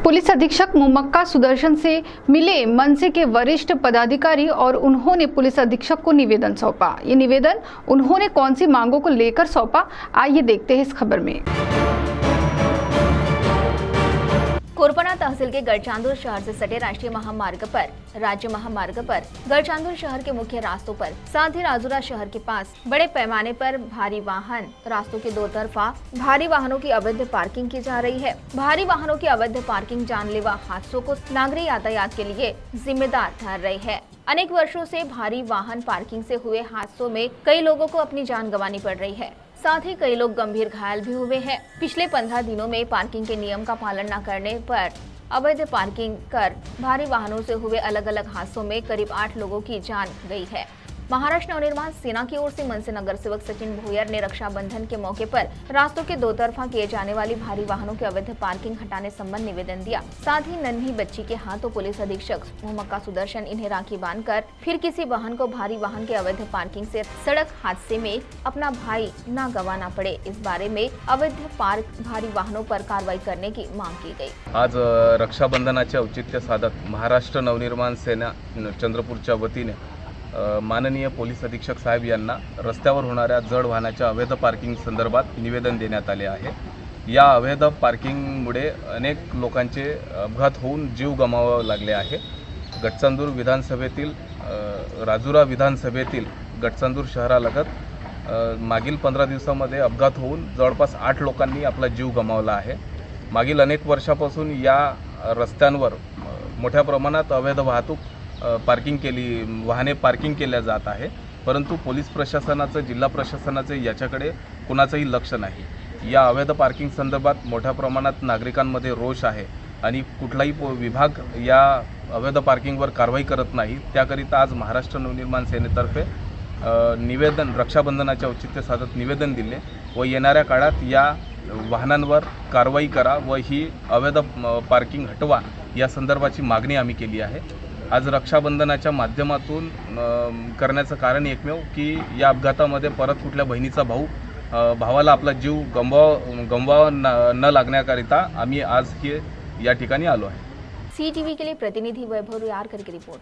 Police अधीक्षक मुमक्का सुदर्शन से मिले मनसे के वरिष्ठ पदाधिकारी और उन्होंने पुलिस अधीक्षक को निवेदन सौंपा। ये निवेदन उन्होंने कौन सी मांगों को लेकर सौंपा, आइए देखते हैं इस खबर में। कोरपना तहसील के गढ़चांदुर शहर से सटे राष्ट्रीय महामार्ग पर, राज्य महामार्ग पर, गढ़चांदुर शहर के मुख्य रास्तों पर, साथ ही राजुरा शहर के पास बड़े पैमाने पर भारी वाहन रास्तों के दो तरफा भारी वाहनों की अवैध पार्किंग की जा रही है। भारी वाहनों की अवैध पार्किंग जानलेवा हादसों को नागरिक यातायात के लिए जिम्मेदार ठहर रही है। अनेक वर्षों से भारी वाहन पार्किंग से हुए हादसों में कई लोगों को अपनी जान गंवानी पड़ रही है, साथ ही कई लोग गंभीर घायल भी हुए हैं। पिछले 15 दिनों में पार्किंग के नियम का पालन न करने पर अवैध पार्किंग कर भारी वाहनों से हुए अलग अलग हादसों में करीब 8 लोगों की जान गई है। महाराष्ट्र नवनिर्माण सेना की ओर से मनसे नगर सेवक सचिन भोयर ने रक्षाबंधन के मौके पर रास्तों के दो तरफा किए जाने वाली भारी वाहनों के अवैध पार्किंग हटाने संबंध निवेदन दिया। साथ ही नन्ही बच्ची के हाथों पुलिस अधीक्षक मुमक्का सुदर्शन इन्हें राखी बांधकर फिर किसी वाहन को भारी वाहन के अवैध पार्किंग से सड़क हादसे में अपना भाई न गंवाना पड़े, इस बारे में अवैध पार्क भारी वाहनों पर कार्रवाई करने की मांग की गई। आज रक्षाबंधनाचे औचित्य साधत महाराष्ट्र नवनिर्माण सेना चंद्रपूरच्या वतीने माननीय पोलीस अधीक्षक साहेब यांना रस्त्यावर होणाऱ्या जड वाहनाच्या अवैध पार्किंग संदर्भात निवेदन देण्यात आले आहे। या अवैध पार्किंगमुळे अनेक लोकांचे अपघात होऊन जीव गमावावे लागले आहे। गडचांदूर विधानसभेतील राजुरा विधानसभेतील गडचांदूर शहरालगत मागील 15 दिवसांमध्ये अपघात होऊन जवळपास 8 लोकांनी आपला जीव गमावला आहे। मागील अनेक वर्षापासून या रस्त्यांवर मोठ्या प्रमाणात अवैध वाहतूक वाहने पार्किंग केल्या जात आहे, परंतु पोलीस प्रशासनाचं, जिल्हा प्रशासनाचे याच्याकडे कुणाचंही लक्ष नाही। या अवैध पार्किंग संदर्भात मोठ्या प्रमाणात नागरिकांमध्ये रोष आहे आणि कुठलाही विभाग या अवैध पार्किंगवर कारवाई करत नाही। त्याकरिता आज महाराष्ट्र नवनिर्माण सेनेतर्फे निवेदन रक्षाबंधनाच्या औचित्य साधत निवेदन दिले व येणाऱ्या काळात या वाहनांवर कारवाई करा व ही अवैध पार्किंग हटवा या संदर्भाची मागणी आम्ही केली आहे। आज रक्षाबंधनाच्या माध्यमातून करण्याचं कारण एकमेव की या अपघातामध्ये परत कुठल्या बहिणीचा भावाला आपला जीव गमवावा न लागण्याकरिता आम्ही आज या ठिकाणी आलो आहे। CTV के लिए प्रतिनिधि वैभव यारकर की रिपोर्ट।